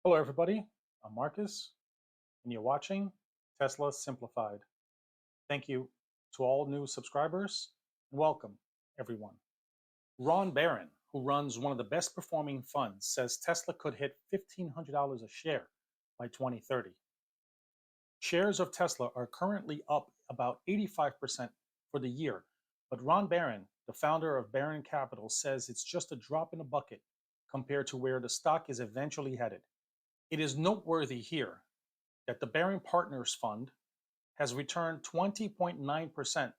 Hello, everybody. I'm Marcus, and you're watching Tesla Simplified. Thank you to all new subscribers, and welcome, everyone. Ron Barron, who runs one of the best performing funds, says Tesla could hit $1,500 a share by 2030. Shares of Tesla are currently up about 85% for the year, but Ron Barron, the founder of Barron Capital, says it's just a drop in the bucket compared to where the stock is eventually headed. It is noteworthy here that the Barron Partners Fund has returned 20.9%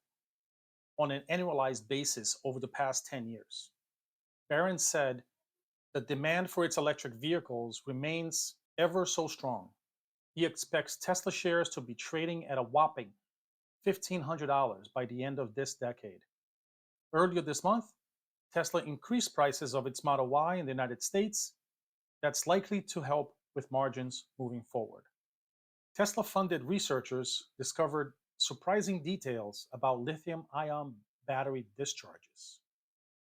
on an annualized basis over the past 10 years. Barron said the demand for its electric vehicles remains ever so strong. He expects Tesla shares to be trading at a whopping $1,500 by the end of this decade. Earlier this month, Tesla increased prices of its Model Y in the United States. That's likely to help with margins moving forward. Tesla-funded researchers discovered surprising details about lithium-ion battery discharges.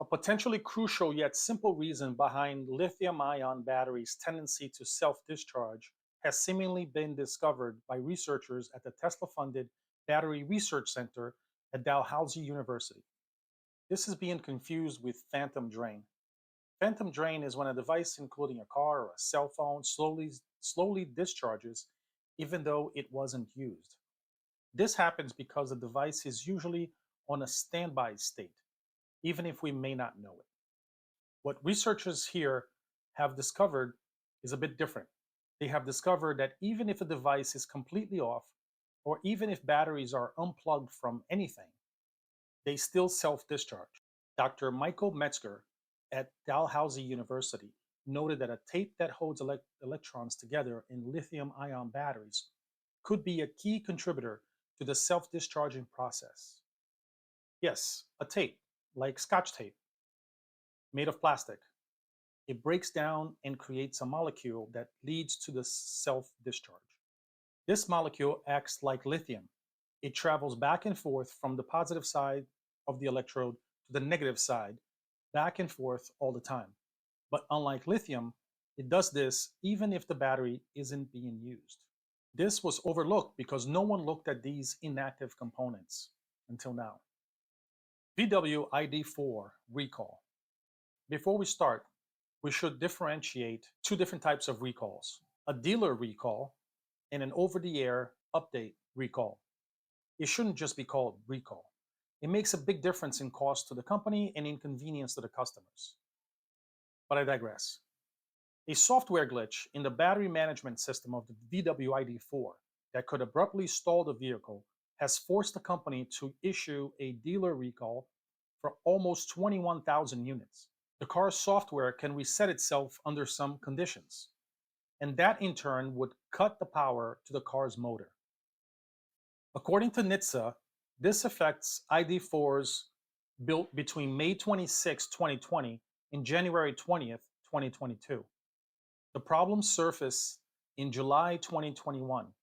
A potentially crucial yet simple reason behind lithium-ion batteries' tendency to self-discharge has seemingly been discovered by researchers at the Tesla-funded Battery Research Center at Dalhousie University. This is being confused with phantom drain. Phantom drain is when a device, including a car or a cell phone, slowly discharges even though it wasn't used. This happens because the device is usually on a standby state, even if we may not know it. What researchers here have discovered is a bit different. They have discovered that even if a device is completely off, or even if batteries are unplugged from anything, they still self-discharge. Dr. Michael Metzger at Dalhousie University noted that a tape that holds electrons together in lithium-ion batteries could be a key contributor to the self-discharging process. Yes, a tape, like Scotch tape, made of plastic. It breaks down and creates a molecule that leads to the self-discharge. This molecule acts like lithium. It travels back and forth from the positive side of the electrode to the negative side, back and forth all the time. But unlike lithium, it does this even if the battery isn't being used. This was overlooked because no one looked at these inactive components until now. VW ID.4 recall. Before we start, we should differentiate two different types of recalls: a dealer recall and an over-the-air update recall. It shouldn't just be called recall. It makes a big difference in cost to the company and inconvenience to the customers. But I digress. A software glitch in the battery management system of the VW ID.4 that could abruptly stall the vehicle has forced the company to issue a dealer recall for almost 21,000 units. The car's software can reset itself under some conditions, and that in turn would cut the power to the car's motor. According to NHTSA, this affects ID.4s built between May 26, 2020 and January 20th, 2022. The problem surfaced in July 2021.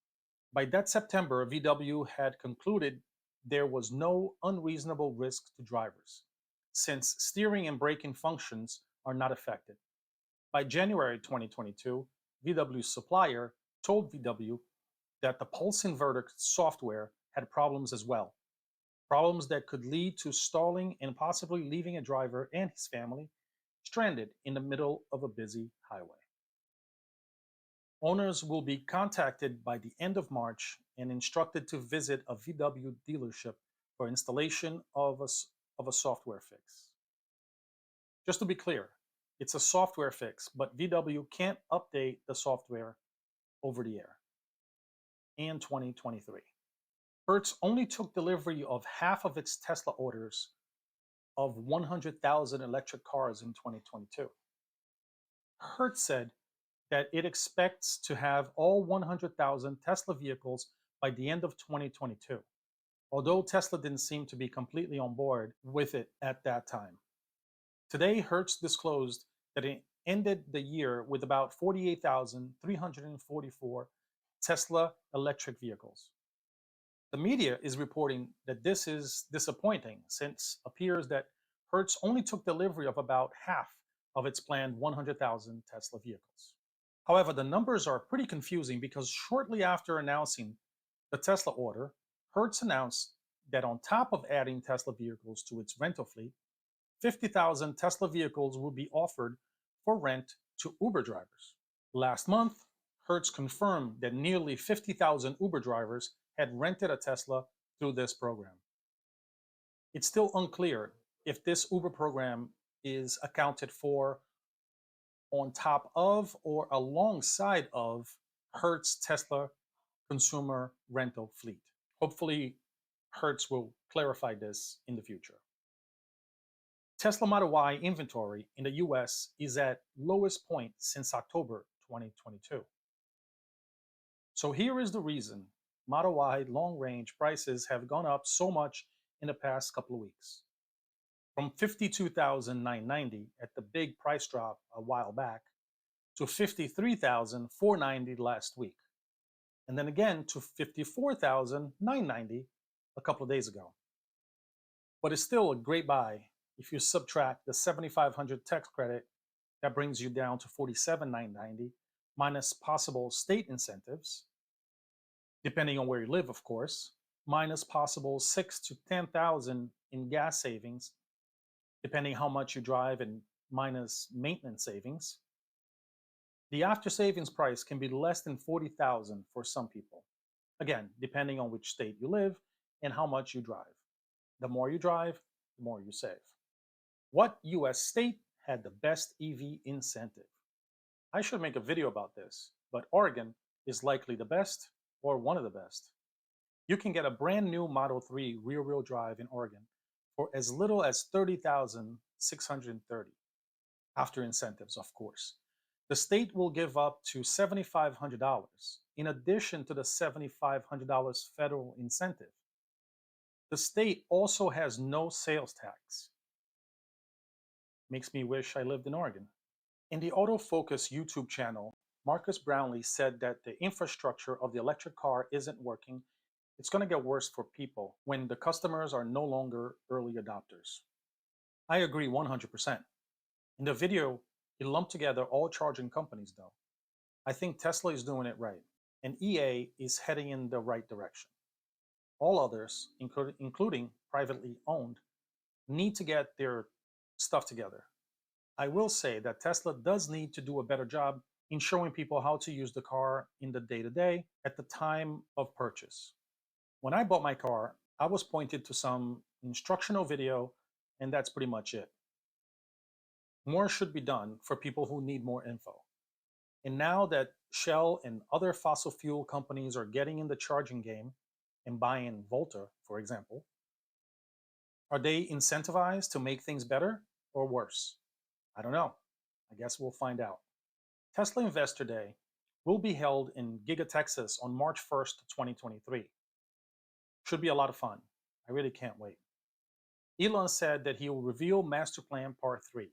By that September, VW had concluded there was no unreasonable risk to drivers, since steering and braking functions are not affected. By January 2022, VW's supplier told VW that the pulse inverter software had problems as well, problems that could lead to stalling and possibly leaving a driver and his family stranded in the middle of a busy highway. Owners will be contacted by the end of March and instructed to visit a VW dealership for installation of a software fix. Just to be clear, it's a software fix, but VW can't update the software over the air in 2023. Hertz only took delivery of half of its Tesla orders of 100,000 electric cars in 2022. Hertz said that it expects to have all 100,000 Tesla vehicles by the end of 2022, although Tesla didn't seem to be completely on board with it at that time. Today, Hertz disclosed that it ended the year with about 48,344 Tesla electric vehicles. The media is reporting that this is disappointing, since it appears that Hertz only took delivery of about half of its planned 100,000 Tesla vehicles. However, the numbers are pretty confusing because shortly after announcing the Tesla order, Hertz announced that on top of adding Tesla vehicles to its rental fleet, 50,000 Tesla vehicles will be offered for rent to Uber drivers. Last month, Hertz confirmed that nearly 50,000 Uber drivers had rented a Tesla through this program. It's still unclear if this Uber program is accounted for on top of or alongside of Hertz Tesla consumer rental fleet. Hopefully, Hertz will clarify this in the future. Tesla Model Y inventory in the US is at lowest point since October 2022. So here is the reason Model Y long-range prices have gone up so much in the past couple of weeks. From $52,990 at the big price drop a while back to $53,490 last week, and then again to $54,990 a couple of days ago. But it's still a great buy if you subtract the $7,500 tax credit that brings you down to $47,990 minus possible state incentives, depending on where you live, of course, minus possible $6,000 to $10,000 in gas savings, depending how much you drive, and minus maintenance savings. The after savings price can be less than $40,000 for some people. Again, depending on which state you live and how much you drive. The more you drive, the more you save. What US state had the best EV incentive? I should make a video about this, but Oregon is likely the best or one of the best. You can get a brand new Model 3 rear-wheel drive in Oregon for as little as $30,630 after incentives, of course. The state will give up to $7,500 in addition to the $7,500 federal incentive. The state also has no sales tax. Makes me wish I lived in Oregon. In the Autofocus YouTube channel, Marcus Brownlee said that the infrastructure of the electric car isn't working. It's going to get worse for people when the customers are no longer early adopters. I agree 100%. In the video, he lumped together all charging companies, though. I think Tesla is doing it right, and EA is heading in the right direction. All others, including privately owned, need to get their stuff together. I will say that Tesla does need to do a better job in showing people how to use the car in the day-to-day at the time of purchase. When I bought my car, I was pointed to some instructional video, and that's pretty much it. More should be done for people who need more info. And now that Shell and other fossil fuel companies are getting in the charging game and buying Volta, for example, are they incentivized to make things better or worse? I don't know. I guess we'll find out. Tesla Investor Day will be held in Giga, Texas on March 1st, 2023. Should be a lot of fun. I really can't wait. Elon said that he will reveal Master Plan Part 3,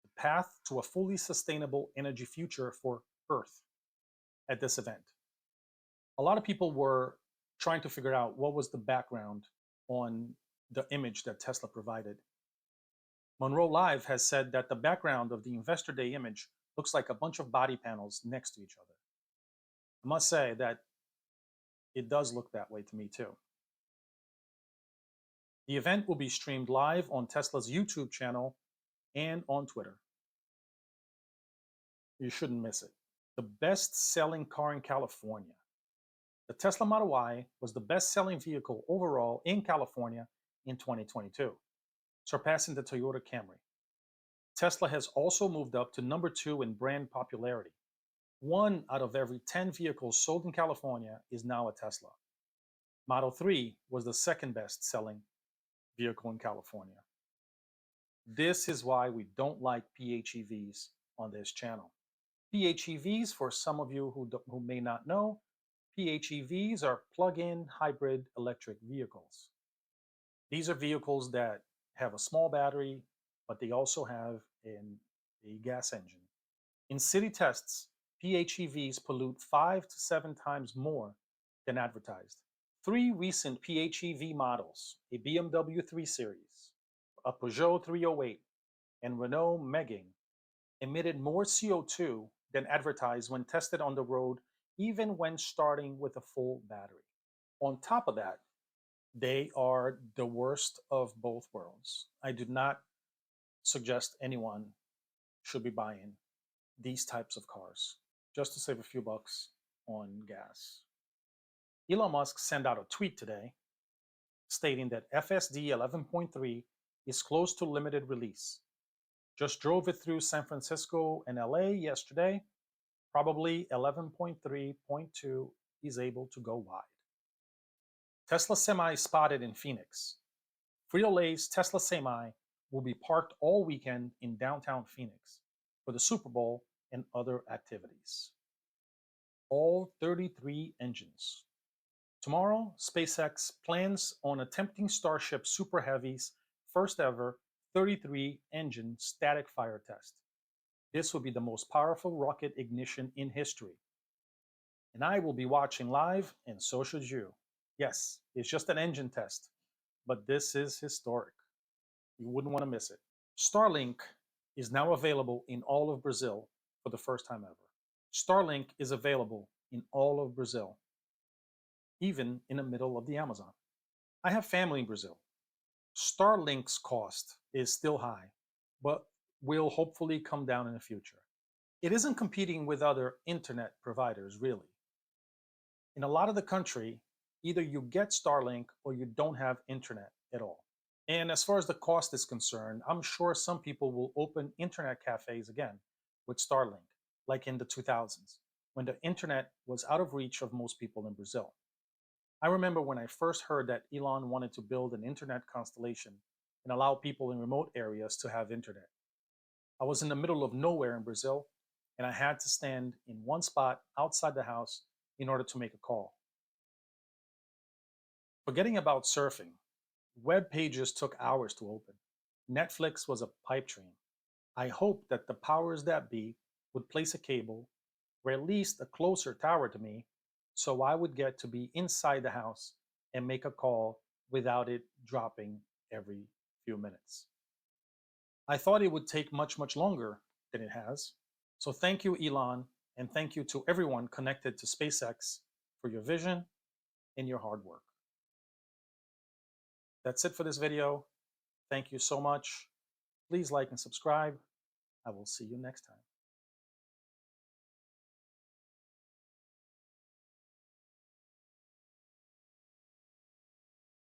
the path to a fully sustainable energy future for Earth, at this event. A lot of people were trying to figure out what was the background on the image that Tesla provided. Monroe Live has said that the background of the Investor Day image looks like a bunch of body panels next to each other. I must say that it does look that way to me too. The event will be streamed live on Tesla's YouTube channel and on Twitter. You shouldn't miss it. The best-selling car in California. The Tesla Model Y was the best-selling vehicle overall in California in 2022, surpassing the Toyota Camry. Tesla has also moved up to number 2 in brand popularity. 1 out of every 10 vehicles sold in California is now a Tesla. Model 3 was the second best-selling vehicle in California. This is why we don't like PHEVs on this channel. PHEVs, for some of you who may not know, PHEVs are plug-in hybrid electric vehicles. These are vehicles that have a small battery, but they also have a gas engine. In city tests, PHEVs pollute 5 to 7 times more than advertised. 3 recent PHEV models, a BMW 3 Series, a Peugeot 308, and Renault Megane, emitted more CO2 than advertised when tested on the road, even when starting with a full battery. On top of that, they are the worst of both worlds. I do not suggest anyone should be buying these types of cars just to save a few bucks on gas. Elon Musk sent out a tweet today stating that FSD 11.3 is close to limited release. Just drove it through San Francisco and LA yesterday. Probably 11.3.2 is able to go wide. Tesla Semi spotted in Phoenix. Frito-Lay's Tesla Semi will be parked all weekend in downtown Phoenix for the Super Bowl and other activities. All 33 engines. Tomorrow, SpaceX plans on attempting Starship Super Heavy's first ever 33-engine static fire test. This will be the most powerful rocket ignition in history. And I will be watching live, and so should you. Yes, it's just an engine test, but this is historic. You wouldn't want to miss it. Starlink is now available in all of Brazil for the first time ever. Starlink is available in all of Brazil, even in the middle of the Amazon. I have family in Brazil. Starlink's cost is still high, but will hopefully come down in the future. It isn't competing with other internet providers, really. In a lot of the country, either you get Starlink or you don't have internet at all. And as far as the cost is concerned, I'm sure some people will open internet cafes again with Starlink, like in the 2000s, when the internet was out of reach of most people in Brazil. I remember when I first heard that Elon wanted to build an internet constellation and allow people in remote areas to have internet. I was in the middle of nowhere in Brazil, and I had to stand in one spot outside the house in order to make a call. Forgetting about surfing, web pages took hours to open. Netflix was a pipe dream. I hoped that the powers that be would place a cable, or at least a closer tower to me, so I would get to be inside the house and make a call without it dropping every few minutes. I thought it would take much, much longer than it has. So thank you, Elon, and thank you to everyone connected to SpaceX for your vision and your hard work. That's it for this video. Thank you so much. Please like and subscribe. I will see you next time.